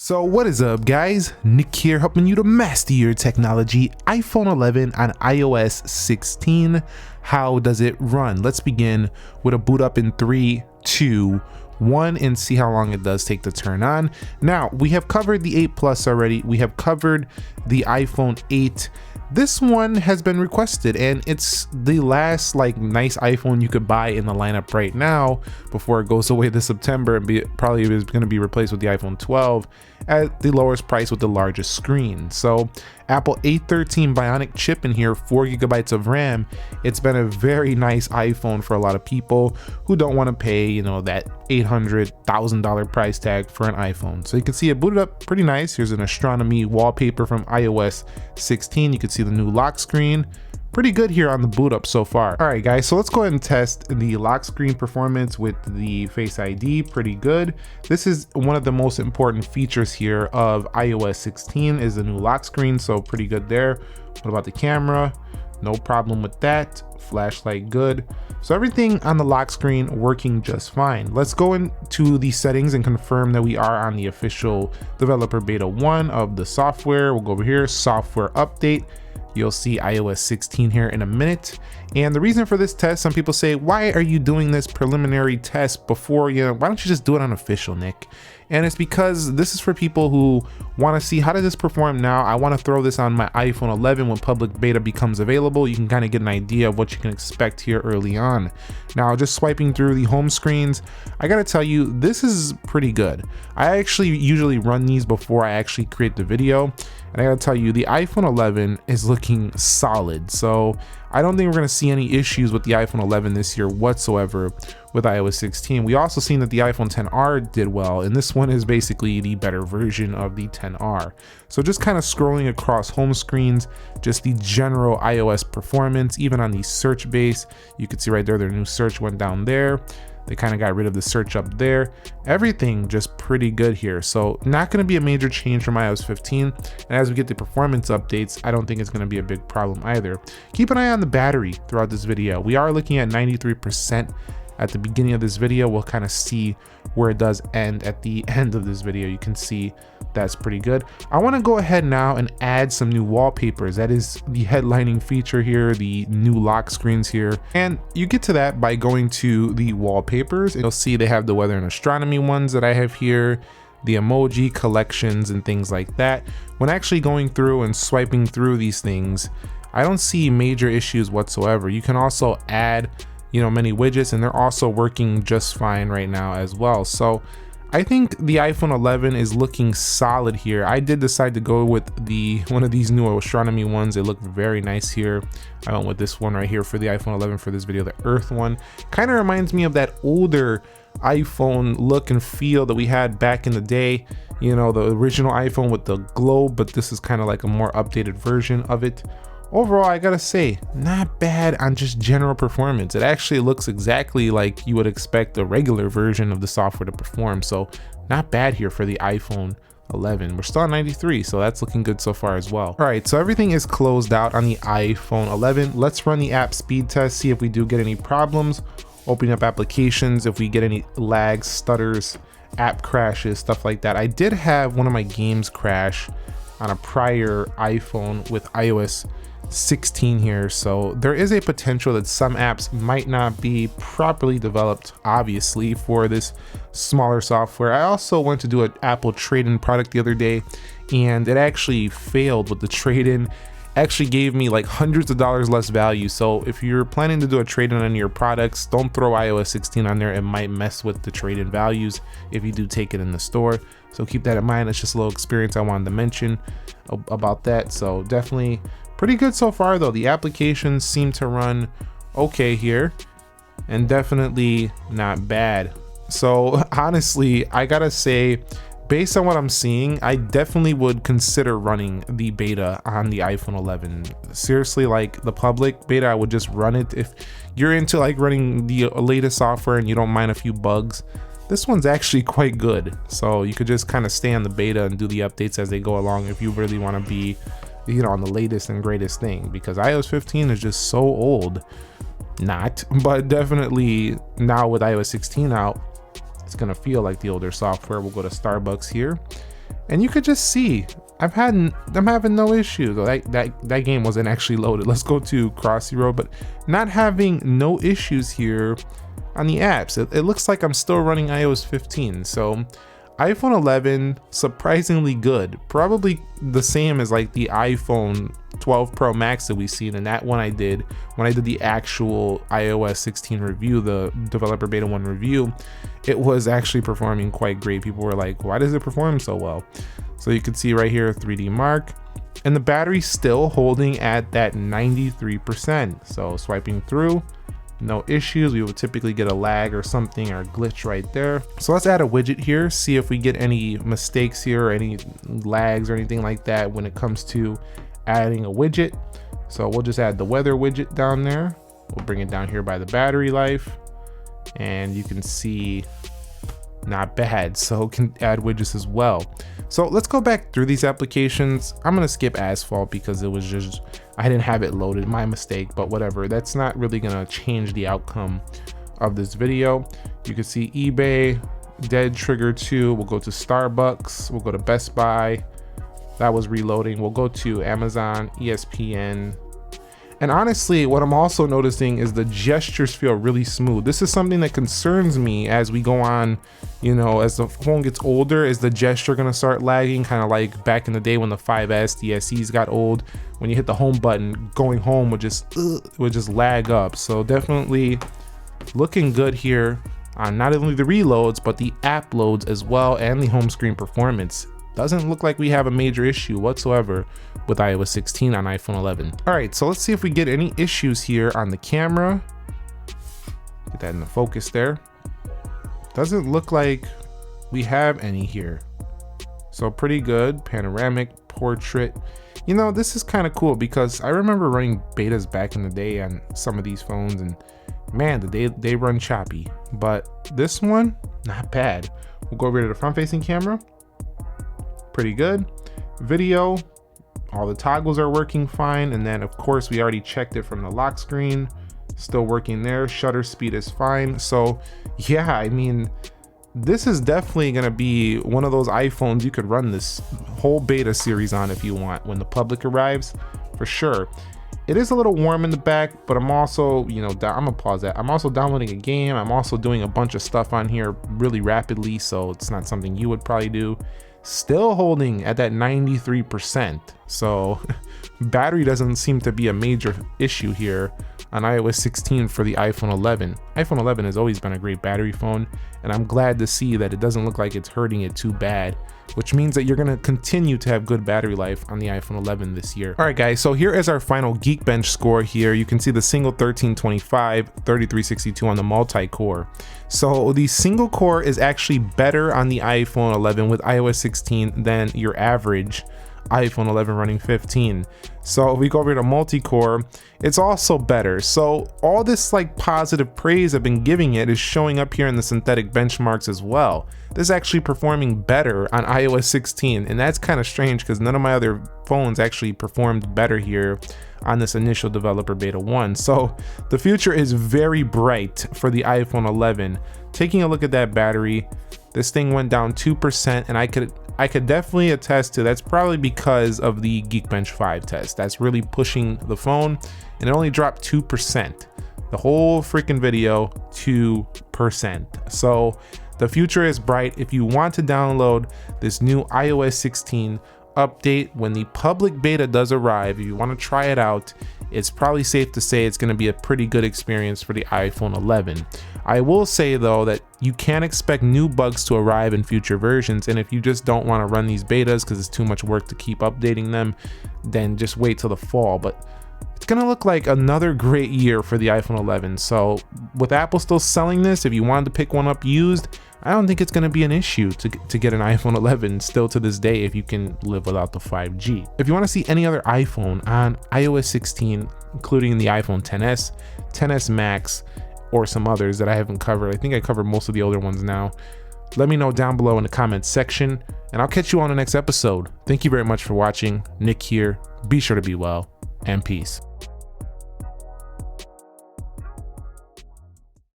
So what is up guys, Nick here helping you to master your technology. iPhone 11 on iOS 16. How does it run? Let's begin with a boot up in 3, 2, 1 and see how long it does take to turn on. Now we have covered the 8 Plus already. We have covered the iPhone 8. This one has been requested and it's the last nice iPhone you could buy in the lineup right now before it goes away this September and probably is going to be replaced with the iPhone 12 at the lowest price with the largest screen. So Apple A13 Bionic chip in here, 4 GB of RAM. It's been a very nice iPhone for a lot of people who don't want to pay, that $800,000 price tag for an iPhone. So you can see it booted up pretty nice. Here's an astronomy wallpaper from iOS 16. You can see the new lock screen. Pretty good here on the boot up so far. All right guys, so let's go ahead and test the lock screen performance with the Face ID. Pretty good. This is one of the most important features here of iOS 16 is the new lock screen, so pretty good there. What about the camera? No problem with that. Flashlight good. So everything on the lock screen working just fine. Let's go into the settings and confirm that we are on the official developer beta 1 of the software. We'll go over here, software update. You'll see iOS 16 here in a minute. And the reason for this test, some people say, why are you doing this preliminary test before, why don't you just do it on official, Nick? And it's because this is for people who want to see how does this perform now. I want to throw this on my iPhone 11 when public beta becomes available. You can kind of get an idea of what you can expect here early on. Now, just swiping through the home screens, I got to tell you, this is pretty good. I actually usually run these before I actually create the video. And I gotta tell you, the iPhone 11 is looking solid. So I don't think we're gonna see any issues with the iPhone 11 this year whatsoever with iOS 16. We also seen that the iPhone XR did well, and this one is basically the better version of the XR. So just kind of scrolling across home screens, just the general iOS performance, even on the search base, you can see right there, their new search went down there. They kind of got rid of the search up there. Everything just pretty good here. So not going to be a major change from iOS 15. And as we get the performance updates, I don't think it's going to be a big problem either. Keep an eye on the battery throughout this video. We are looking at 93% at the beginning of this video. We'll kind of see where it does end at the end of this video. You can see that's pretty good. I want to go ahead now and add some new wallpapers. That is the headlining feature here, the new lock screens here. And you get to that by going to the wallpapers. You'll see they have the weather and astronomy ones that I have here, the emoji collections and things like that. When actually going through and swiping through these things, I don't see major issues whatsoever. You can also add many widgets, and they're also working just fine right now as well. So I think the iPhone 11 is looking solid here. I did decide to go with one of these new astronomy ones. They look very nice here. I went with this one right here for the iPhone 11 for this video, the Earth one. Kind of reminds me of that older iPhone look and feel that we had back in the day. The original iPhone with the globe, but this is kind of like a more updated version of it. Overall, I gotta say, not bad on just general performance. It actually looks exactly like you would expect a regular version of the software to perform. So not bad here for the iPhone 11. We're still on 93, so that's looking good so far as well. All right, so everything is closed out on the iPhone 11. Let's run the app speed test, see if we do get any problems. Opening up applications, if we get any lags, stutters, app crashes, stuff like that. I did have one of my games crash on a prior iPhone with iOS 16 here, so there is a potential that some apps might not be properly developed, obviously, for this smaller software. I also went to do an Apple trade-in product the other day, and it actually failed with the trade-in. Actually gave me like hundreds of dollars less value. So if you're planning to do a trade-in on your products, don't throw iOS 16 on there. It might mess with the trade-in values if you do take it in the store. So keep that in mind. It's just a little experience I wanted to mention about that. So definitely pretty good so far though. The applications seem to run okay here and definitely not bad. So honestly, I gotta say, based on what I'm seeing, I definitely would consider running the beta on the iPhone 11. Seriously, like the public beta, I would just run it. If you're into running the latest software and you don't mind a few bugs, this one's actually quite good. So you could just kind of stay on the beta and do the updates as they go along if you really want to be on the latest and greatest thing, because iOS 15 is just so old. Not, but definitely now with iOS 16 out, it's gonna feel like the older software. We'll go to Starbucks here And you could just see I'm having no issues. That game wasn't actually loaded. Let's go to Crossy Road, but not having no issues here on the apps. It looks like I'm still running iOS 15. So iPhone 11, surprisingly good. Probably the same as like the iPhone 12 Pro Max that we've seen. And that one I did when I did the actual iOS 16 review, the developer beta 1 review, it was actually performing quite great. People were like, why does it perform so well? So you can see right here, 3D mark, and the battery's still holding at that 93%. So swiping through, no issues. We would typically get a lag or something or a glitch right there. So let's add a widget here, see if we get any mistakes here or any lags or anything like that when it comes to adding a widget. So we'll just add the weather widget down there. We'll bring it down here by the battery life, and you can see not bad. So can add widgets as well. So let's go back through these applications. I'm gonna skip asphalt because it was just, I didn't have it loaded, my mistake, but whatever. That's not really gonna change the outcome of this video. You can see eBay, Dead Trigger 2, we'll go to Starbucks, we'll go to Best Buy. That was reloading. We'll go to Amazon, ESPN. And honestly, what I'm also noticing is the gestures feel really smooth. This is something that concerns me as we go on, you know, as the phone gets older. Is the gesture gonna start lagging, kind of like back in the day when the 5S, the SEs got old? When you hit the home button, going home would just lag up. So definitely looking good here on not only the reloads, but the app loads as well, and the home screen performance. Doesn't look like we have a major issue whatsoever with iOS 16 on iPhone 11. All right, so let's see if we get any issues here on the camera. Get that in the focus there. Doesn't look like we have any here. So pretty good. Panoramic, portrait. You know, this is kind of cool because I remember running betas back in the day on some of these phones, and man, they run choppy. But this one, not bad. We'll go over to the front-facing camera. Pretty good. Video, all the toggles are working fine, and then of course we already checked it from the lock screen, still working there. Shutter speed is fine. So yeah, I mean, this is definitely gonna be one of those iPhones you could run this whole beta series on if you want when the public arrives, for sure. It is a little warm in the back, but I'm also, you know, I'm gonna pause that. I'm also downloading a game. I'm also doing a bunch of stuff on here really rapidly, so it's not something you would probably do. Still holding at that 93%. So battery doesn't seem to be a major issue here on iOS 16 for the iPhone 11. iPhone 11 has always been a great battery phone, and I'm glad to see that it doesn't look like it's hurting it too bad, which means that you're gonna continue to have good battery life on the iPhone 11 this year. All right guys, so here is our final Geekbench score here. You can see the single 1325, 3362 on the multi-core. So the single core is actually better on the iPhone 11 with iOS 16 than your average iPhone 11 running 15. So if we go over to multi-core, it's also better. So all this like positive praise I've been giving it is showing up here in the synthetic benchmarks as well. This is actually performing better on iOS 16, and that's kind of strange because none of my other phones actually performed better here on this initial developer beta 1. So the future is very bright for the iPhone 11. Taking a look at that battery, this thing went down 2%, and I could definitely attest to that's probably because of the Geekbench 5 test. That's really pushing the phone, and it only dropped 2%. The whole freaking video, 2%. So the future is bright. If you want to download this new iOS 16 update when the public beta does arrive, if you want to try it out, it's probably safe to say it's going to be a pretty good experience for the iPhone 11. I will say though that you can expect new bugs to arrive in future versions, and if you just don't want to run these betas because it's too much work to keep updating them, then just wait till the fall. But it's gonna look like another great year for the iPhone 11. So with Apple still selling this, if you wanted to pick one up used, I don't think it's going to be an issue to get an iPhone 11 still to this day if you can live without the 5G. If you want to see any other iPhone on iOS 16, including the iPhone XS, XS Max, or some others that I haven't covered, I think I covered most of the older ones now, let me know down below in the comments section, and I'll catch you on the next episode. Thank you very much for watching. Nick here. Be sure to be well, and peace.